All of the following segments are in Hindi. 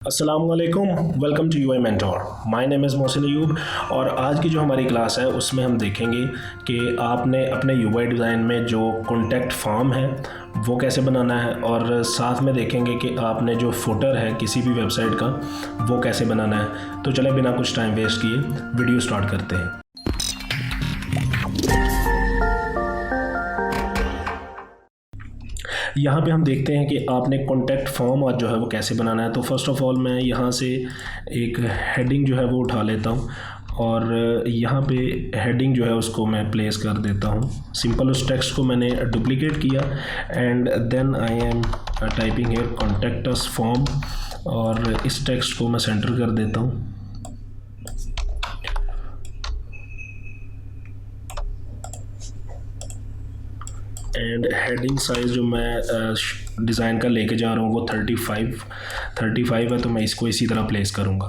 अस्सलामुअलैकुम, welcome to UI mentor. My name is Mohsin Ayub और आज की जो हमारी क्लास है उसमें हम देखेंगे कि आपने अपने यूआई डिज़ाइन में जो कॉन्टैक्ट फॉर्म है वो कैसे बनाना है, और साथ में देखेंगे कि आपने जो फुटर है किसी भी वेबसाइट का वो कैसे बनाना है। तो चलें बिना कुछ टाइम वेस्ट किए वीडियो स्टार्ट करते हैं। यहाँ पे हम देखते हैं कि आपने कॉन्टैक्ट फॉर्म और जो है वो कैसे बनाना है। तो फर्स्ट ऑफ़ ऑल मैं यहाँ से एक हेडिंग जो है वो उठा लेता हूँ और यहाँ पे हेडिंग जो है उसको मैं प्लेस कर देता हूँ। सिंपल उस टेक्स्ट को मैंने डुप्लीकेट किया and then I am typing here contact us form, और इस टेक्स्ट को मैं सेंटर कर देता हूँ। एंड हेडिंग साइज़ जो मैं डिज़ाइन का लेके जा रहा हूँ वो 35 है, तो मैं इसको इसी तरह प्लेस करूँगा।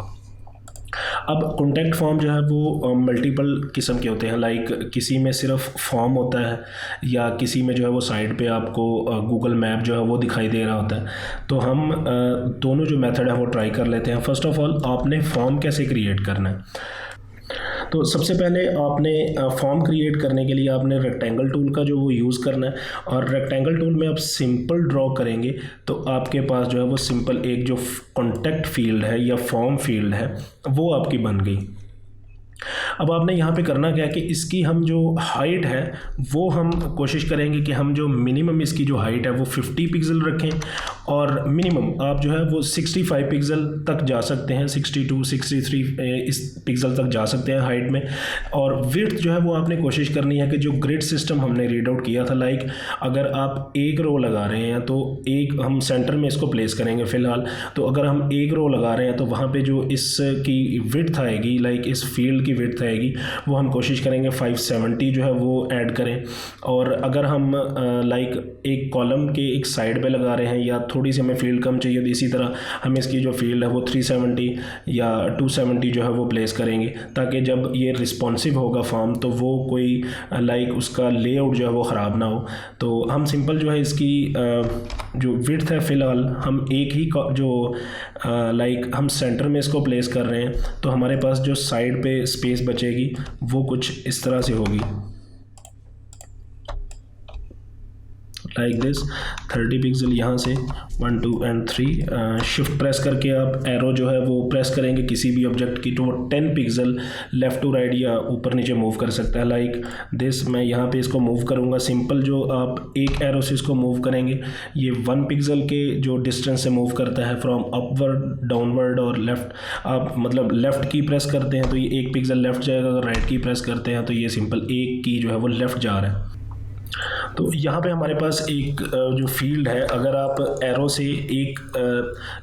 अब कॉन्टैक्ट फॉर्म जो है वो मल्टीपल किस्म के होते हैं, लाइक किसी में सिर्फ फॉर्म होता है या किसी में जो है वो साइड पे आपको गूगल मैप जो है वो दिखाई दे रहा होता है। तो हम दोनों जो मेथड है वो ट्राई कर लेते हैं। फर्स्ट ऑफ ऑल आपने फॉर्म कैसे क्रिएट करना है। तो सबसे पहले आपने फॉर्म क्रिएट करने के लिए आपने रेक्टेंगल टूल का जो वो यूज़ करना है, और रेक्टेंगल टूल में आप सिंपल ड्रॉ करेंगे तो आपके पास जो है वो सिंपल एक जो कॉन्टैक्ट फील्ड है या फॉर्म फील्ड है वो आपकी बन गई। अब आपने यहाँ पे करना क्या है कि इसकी हम जो हाइट है वो हम कोशिश करेंगे कि हम जो मिनिमम इसकी जो हाइट है वो 50 पिक्सल रखें, और मिनिमम आप जो है वो 65 पिक्सल तक जा सकते हैं, 62 63 इस पिक्सल तक जा सकते हैं हाइट में। और विड्थ जो है वो आपने कोशिश करनी है कि जो ग्रिड सिस्टम हमने रीड आउट किया था, लाइक अगर आप एक रो लगा रहे हैं तो एक हम सेंटर में इसको प्लेस करेंगे फ़िलहाल। तो अगर हम एक रो लगा रहे हैं तो वहाँ पे जो इसकी विड्थ आएगी, लाइक इस फील्ड की विड्थ आएगी, वो हम कोशिश करेंगे 570 जो है वो ऐड करें। और अगर हम लाइक एक कॉलम के एक साइड पे लगा रहे हैं या थोड़ी सी हमें फील्ड कम चाहिए, तो इसी तरह हम इसकी जो फील्ड है वो 370 या 270 जो है वो प्लेस करेंगे, ताकि जब ये रिस्पॉन्सिव होगा फॉर्म तो वो कोई लाइक उसका लेआउट जो है वो ख़राब ना हो। तो हम सिंपल जो है इसकी जो विड्थ है फ़िलहाल हम एक ही जो लाइक हम सेंटर में इसको प्लेस कर रहे हैं, तो हमारे पास जो साइड पे स्पेस बचेगी वो कुछ इस तरह से होगी, लाइक दिस 30 पिक्सल। यहाँ से 1 2 और 3 शिफ्ट प्रेस करके आप एरो जो है वो प्रेस करेंगे किसी भी ऑब्जेक्ट की, तो वो 10 पिक्सल लेफ़्ट टू राइट या ऊपर नीचे मूव कर सकता है, लाइक दिस। मैं यहाँ पे इसको मूव करूँगा। सिंपल जो आप एक एरो से इसको मूव करेंगे ये 1 पिक्सल के जो डिस्टेंस से मूव करता है, फ्रॉम अपवर्ड डाउनवर्ड और लेफ़्ट। आप मतलब लेफ़्ट की प्रेस करते हैं तो ये 1 पिक्सल लेफ़्ट जाएगा, अगर राइट की प्रेस करते हैं तो ये सिंपल 1 की जो है वो लेफ़्ट जा रहा है। तो यहाँ पे हमारे पास एक जो फील्ड है, अगर आप एरो से एक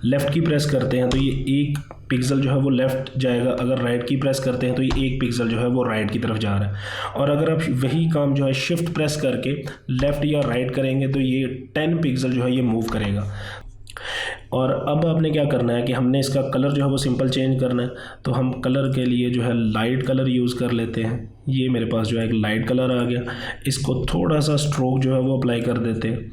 लेफ़्ट की प्रेस करते हैं तो ये 1 पिक्सल जो है वो लेफ़्ट जाएगा, अगर राइट की प्रेस करते हैं तो ये 1 पिक्सल जो है वो राइट की तरफ जा रहा है। और अगर आप वही काम जो है शिफ्ट प्रेस करके लेफ़्ट या राइट करेंगे तो ये 10 पिक्सल जो है ये मूव करेगा। और अब आपने क्या करना है कि हमने इसका कलर जो है वो सिंपल चेंज करना है, तो हम कलर के लिए जो है लाइट कलर यूज़ कर लेते हैं। ये मेरे पास जो है एक लाइट कलर आ गया, इसको थोड़ा सा स्ट्रोक जो है वो अप्लाई कर देते हैं,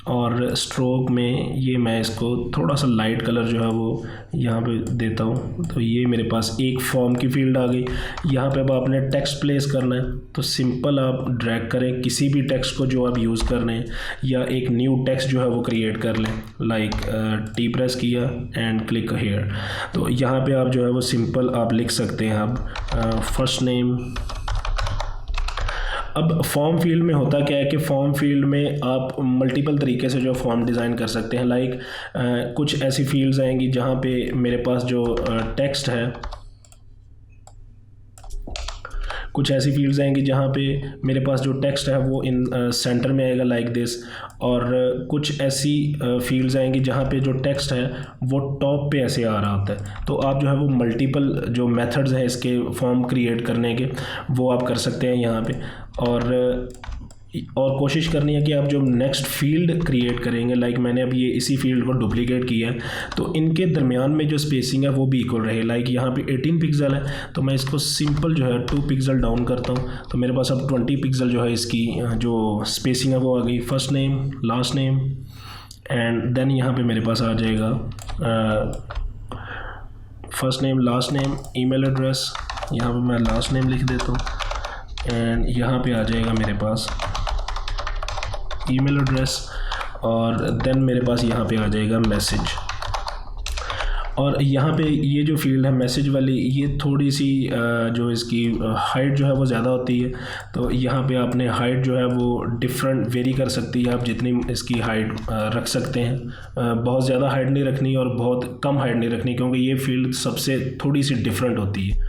और स्ट्रोक में ये मैं इसको थोड़ा सा लाइट कलर जो है वो यहाँ पे देता हूँ। तो ये मेरे पास एक फॉर्म की फील्ड आ गई। यहाँ पे अब आपने टेक्स्ट प्लेस करना है, तो सिंपल आप ड्रैग करें किसी भी टेक्स्ट को जो आप यूज़ कर रहे हैं, या एक न्यू टेक्स्ट जो है वो क्रिएट कर लें, लाइक टी प्रेस किया एंड क्लिक हियर। तो यहाँ पे आप जो है वो सिंपल आप लिख सकते हैं अब फर्स्ट नेम। अब फॉर्म फील्ड में होता क्या है कि फॉर्म फील्ड में आप मल्टीपल तरीके से जो फॉर्म डिज़ाइन कर सकते हैं, लाइक कुछ ऐसी फील्ड्स आएंगी जहाँ पे मेरे पास जो टेक्स्ट है, कुछ ऐसी फील्ड्स आएंगी जहाँ पे मेरे पास जो टेक्स्ट है वो इन सेंटर में आएगा, लाइक दिस। और कुछ ऐसी फील्ड्स आएंगी जहाँ पे जो टेक्स्ट है वो टॉप पे ऐसे आ रहा होता है। तो आप जो है वो मल्टीपल जो मेथड्स हैं इसके फॉर्म क्रिएट करने के वो आप कर सकते हैं यहाँ पे। और कोशिश करनी है कि आप जो नेक्स्ट फील्ड क्रिएट करेंगे, लाइक मैंने अब ये इसी फील्ड को डुप्लीकेट किया है, तो इनके दरमियान में जो स्पेसिंग है वो भी इक्वल रहे। लाइक यहाँ पे 18 पिक्सल है, तो मैं इसको सिंपल जो है 2 पिक्सल डाउन करता हूँ, तो मेरे पास अब 20 पिक्सल जो है इसकी जो स्पेसिंग है वो आ गई। First name, last name, and then यहाँ पे मेरे पास आ जाएगा first name last name, email address, यहाँ पे मैं लास्ट नेम लिख देता हूँ एंड यहाँ पे आ जाएगा मेरे पास ईमेल एड्रेस और देन मेरे पास यहाँ पे आ जाएगा मैसेज। और यहाँ पे ये जो फील्ड है मैसेज वाली, ये थोड़ी सी जो इसकी हाइट जो है वो ज़्यादा होती है, तो यहाँ पे आपने हाइट जो है वो डिफरेंट वेरी कर सकती है, आप जितनी इसकी हाइट रख सकते हैं। बहुत ज़्यादा हाइट नहीं रखनी और बहुत कम हाइट नहीं रखनी, क्योंकि ये फील्ड सबसे थोड़ी सी डिफरेंट होती है।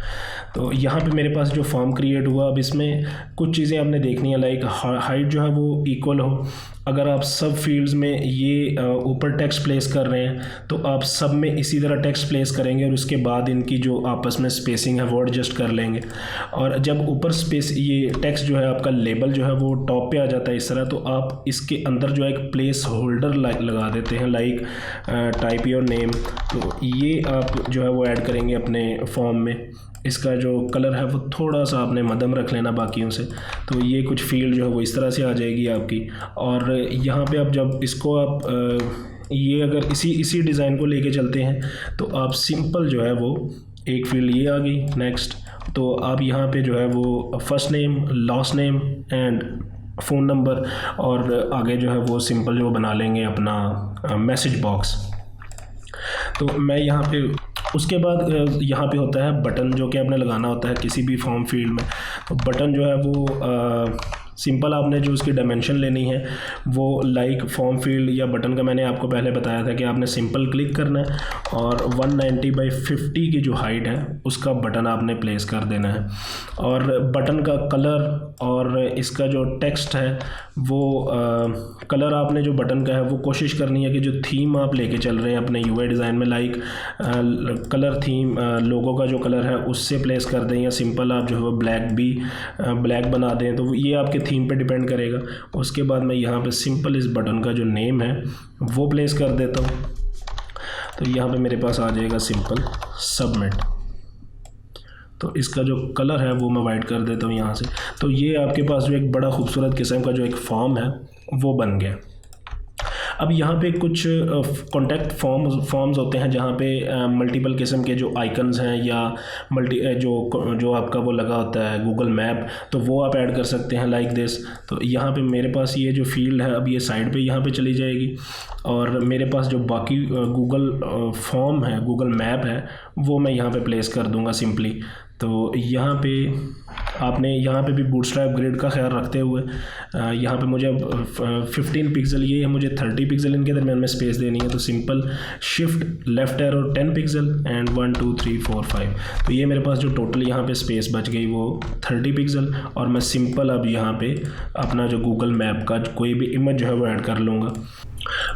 तो यहाँ पे मेरे पास जो फॉर्म क्रिएट हुआ, अब इसमें कुछ चीज़ें आपने देखनी है, लाइक हाइट जो है वो इक्वल हो। अगर आप सब फील्ड्स में ये ऊपर टेक्स्ट प्लेस कर रहे हैं तो आप सब में इसी तरह टेक्स्ट प्लेस करेंगे और उसके बाद इनकी जो आपस में स्पेसिंग है वो एडजस्ट कर लेंगे। और जब ऊपर स्पेस ये टेक्स्ट जो है आपका लेबल जो है वो टॉप पे आ जाता है इस तरह, तो आप इसके अंदर जो है एक प्लेस होल्डर लगा देते हैं, लाइक टाइप योर नेम। तो ये आप जो है वो ऐड करेंगे अपने फॉर्म में। इसका जो कलर है वो थोड़ा सा आपने मध्यम रख लेना बाकियों से, तो ये कुछ फील्ड जो है वो इस तरह से आ जाएगी आपकी। और यहाँ पे आप जब इसको आप ये अगर इसी डिज़ाइन को लेके चलते हैं तो आप सिंपल जो है वो एक फील्ड ये आ गई। नेक्स्ट तो आप यहाँ पे जो है वो first name last name and phone number और आगे जो है वो सिंपल जो बना लेंगे अपना मैसेज बॉक्स। तो मैं यहाँ पे उसके बाद यहाँ पे होता है बटन, जो कि आपने लगाना होता है किसी भी फॉर्म फील्ड में। तो बटन जो है वो सिंपल आपने जो उसकी डायमेंशन लेनी है वो लाइक फॉर्म फील्ड या बटन का मैंने आपको पहले बताया था कि आपने सिंपल क्लिक करना है और 190/50 की जो हाइट है उसका बटन आपने प्लेस कर देना है। और बटन का कलर और इसका जो टेक्स्ट है वो कलर आपने जो बटन का है वो कोशिश करनी है कि जो थीम आप लेके चल रहे हैं अपने यूआई डिज़ाइन में, लाइक कलर थीम लोगो का जो कलर है उससे प्लेस कर दें, या सिंपल आप जो है वो ब्लैक बना दें, तो ये आपके थीम पे डिपेंड करेगा। उसके बाद मैं यहाँ पे सिंपल इस बटन का जो नेम है वो प्लेस कर देता हूँ। तो यहाँ पे मेरे पास आ जाएगा सिंपल सबमिट। तो इसका जो कलर है वो मैं वाइट कर देता हूँ यहाँ से। तो ये आपके पास जो एक बड़ा खूबसूरत किस्म का जो एक फॉर्म है वो बन गया। अब यहाँ पे कुछ कॉन्टैक्ट फॉर्म्स होते हैं जहाँ पे मल्टीपल किस्म के जो आइकन्स हैं या जो आपका वो लगा होता है गूगल मैप, तो वो आप ऐड कर सकते हैं लाइक दिस। तो यहाँ पे मेरे पास ये जो फील्ड है अब ये साइड पे यहाँ पे चली जाएगी और मेरे पास जो बाकी गूगल फॉर्म है, गूगल मैप है, वो मैं यहाँ पे प्लेस कर दूँगा सिंपली। तो यहाँ पे आपने यहाँ पे भी बूटस्ट्रैप ग्रिड का ख्याल रखते हुए यहाँ पे मुझे अब 15 पिक्सल ये है, मुझे 30 पिक्सल इनके दरमियान में स्पेस देनी है। तो simple shift left arrow 10 pixel and 1 2 3 4 5। तो ये मेरे पास जो टोटल यहाँ पे स्पेस बच गई वो 30 पिक्सल। और मैं सिंपल अब यहाँ पे अपना जो गूगल मैप का कोई भी इमेज जो है वो ऐड कर लूँगा।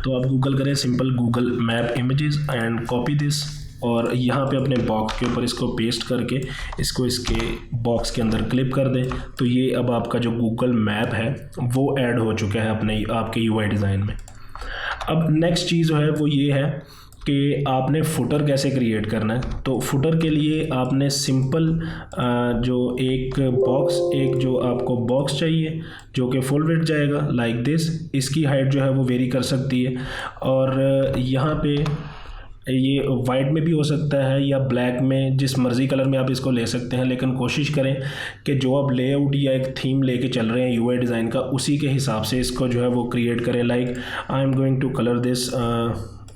तो आप गूगल करें simple Google map images and copy this, और यहाँ पे अपने बॉक्स के ऊपर इसको पेस्ट करके इसको इसके बॉक्स के अंदर क्लिप कर दें। तो ये अब आपका जो गूगल मैप है वो ऐड हो चुका है अपने आपके यूआई डिज़ाइन में। अब नेक्स्ट चीज़ जो है वो ये है कि आपने फुटर कैसे क्रिएट करना है। तो फुटर के लिए आपने सिंपल जो एक जो आपको बॉक्स चाहिए जो कि फुल विड्थ जाएगा लाइक दिस, इसकी हाइट जो है वो वेरी कर सकती है। और यहाँ पे ये वाइट में भी हो सकता है या ब्लैक में, जिस मर्ज़ी कलर में आप इसको ले सकते हैं, लेकिन कोशिश करें कि जो आप लेआउट या एक थीम लेके चल रहे हैं यूआई डिज़ाइन का उसी के हिसाब से इसको जो है वो क्रिएट करें। Like I am going to colour this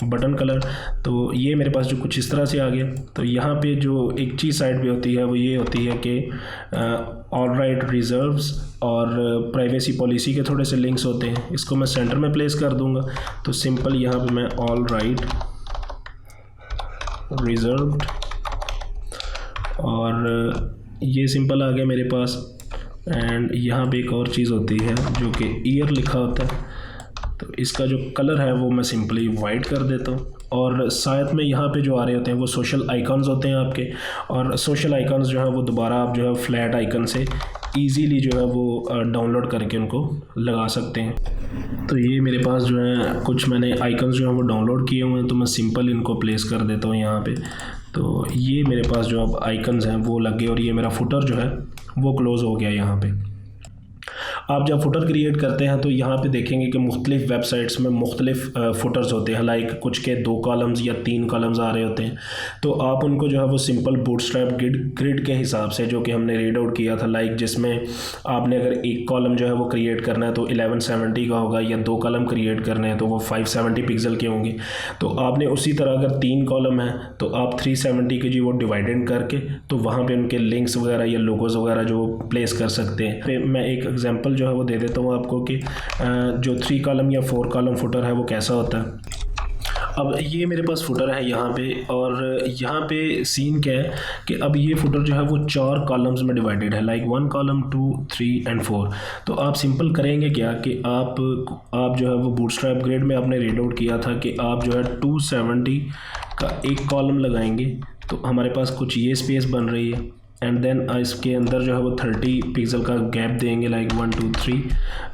button colour. तो ये मेरे पास जो कुछ इस तरह से आ गया। तो यहाँ पे जो एक चीज़ साइड पे होती है वो ये होती है कि ऑल राइट रिजर्व्स और प्राइवेसी पॉलिसी के थोड़े से लिंक्स होते हैं, इसको मैं सेंटर में प्लेस कर दूँगा। तो सिंपल यहाँ पे मैं ऑल राइट रिजर्व्ड और ये सिंपल आ गया मेरे पास। एंड यहाँ पे एक और चीज़ होती है जो कि ईयर लिखा होता है, तो इसका जो कलर है वो मैं सिंपली वाइट कर देता हूँ। और साथ में यहाँ पे जो आ रहे होते हैं वो सोशल आइकन्स होते हैं आपके, और सोशल आइकन्स जो है वो दोबारा आप जो है फ्लैट आइकन से ईज़िली जो है वो डाउनलोड करके उनको लगा सकते हैं। तो ये मेरे पास जो है कुछ मैंने आइकन्स जो है वो डाउनलोड किए हुए हैं, तो मैं सिंपल इनको प्लेस कर देता हूँ यहाँ पे। तो ये मेरे पास जो अब आइकन्स हैं वो लग गए और ये मेरा फुटर जो है वो क्लोज़ हो गया यहाँ पे। आप जब फुटर क्रिएट करते हैं तो यहाँ पे देखेंगे कि मुख्तलिफ़ वेबसाइट्स में मुख्तलिफ फुटर्स होते हैं, लाइक कुछ के 2 कॉलम्स या 3 कॉलम्स आ रहे होते हैं। तो आप उनको जो है वो सिंपल बूटस्ट्रैप ग्रिड के हिसाब से जो कि हमने रीड आउट किया था, लाइक जिसमें आपने अगर एक कॉलम जो है वो क्रिएट करना है तो 1170 का होगा, या 2 कॉलम क्रिएट करने हैं तो वो 570 पिक्सल के होंगे। तो आपने उसी तरह अगर 3 कॉलम है तो आप 370 के जी वो डिवाइडेड करके तो वहाँ पे उनके लिंक्स वगैरह या लोगोज़ वगैरह जो प्लेस कर सकते हैं। पे मैं एक एग्जांपल जो है वो दे देता हूँ आपको कि जो 3 कॉलम या 4 कॉलम फुटर है वो कैसा होता है। अब ये मेरे पास फुटर है यहाँ पे, और यहाँ पे सीन क्या है कि अब ये फुटर जो है वो 4 कॉलम्स में डिवाइडेड है, लाइक 1 कॉलम 2 3 एंड 4। तो आप सिंपल करेंगे क्या कि आप जो है वो बूटस्ट्रैप ग्रिड में आपने रीड आउट किया था कि आप जो है 270 का एक कॉलम लगाएंगे तो हमारे पास कुछ ये स्पेस बन रही है, एंड देन इसके अंदर जो है वो 30 पिक्सल का गैप देंगे, लाइक 1 2 3,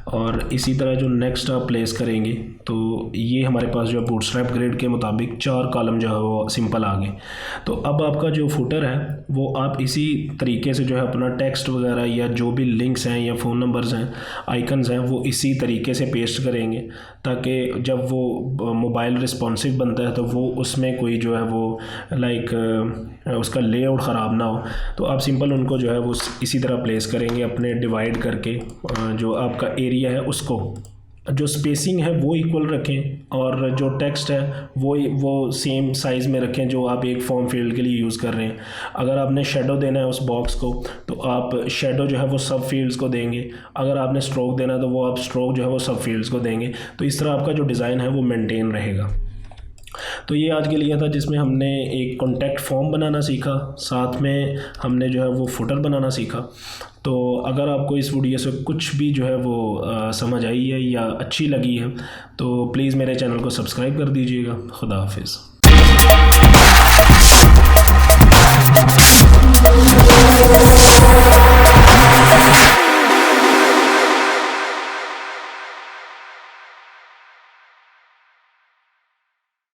और इसी तरह जो नेक्स्ट आप प्लेस करेंगे तो ये हमारे पास जो है बूटस्ट्रैप ग्रिड के मुताबिक 4 कॉलम जो है वो सिंपल आ गए। तो अब आपका जो फुटर है वो आप इसी तरीके से जो है अपना टेक्स्ट वगैरह या जो भी लिंक्स हैं या फ़ोन नंबर्स हैं, आइकन्स हैं, वो इसी तरीके से पेस्ट करेंगे ताकि जब वो मोबाइल रिस्पॉन्सिव बनता है तो वो उसमें कोई जो है वो लाइक उसका लेआउट ख़राब ना हो। तो आप सिंपल उनको जो है वो इसी तरह प्लेस करेंगे अपने डिवाइड करके, जो आपका एरिया है उसको, जो स्पेसिंग है वो इक्वल रखें और जो टेक्स्ट है वो सेम साइज़ में रखें जो आप एक फॉर्म फील्ड के लिए यूज़ कर रहे हैं। अगर आपने शेडो देना है उस बॉक्स को तो आप शेडो जो है वो सब फील्ड्स को देंगे, अगर आपने स्ट्रोक देना है तो वो आप स्ट्रोक जो है वो सब फील्ड्स को देंगे। तो इस तरह आपका जो डिज़ाइन है वो मेंटेन रहेगा। तो ये आज के लिए था जिसमें हमने एक कॉन्टैक्ट फॉर्म बनाना सीखा, साथ में हमने जो है वो फुटर बनाना सीखा। तो अगर आपको इस वीडियो से कुछ भी जो है वो समझ आई है या अच्छी लगी है तो प्लीज़ मेरे चैनल को सब्सक्राइब कर दीजिएगा। खुदा हाफिज़।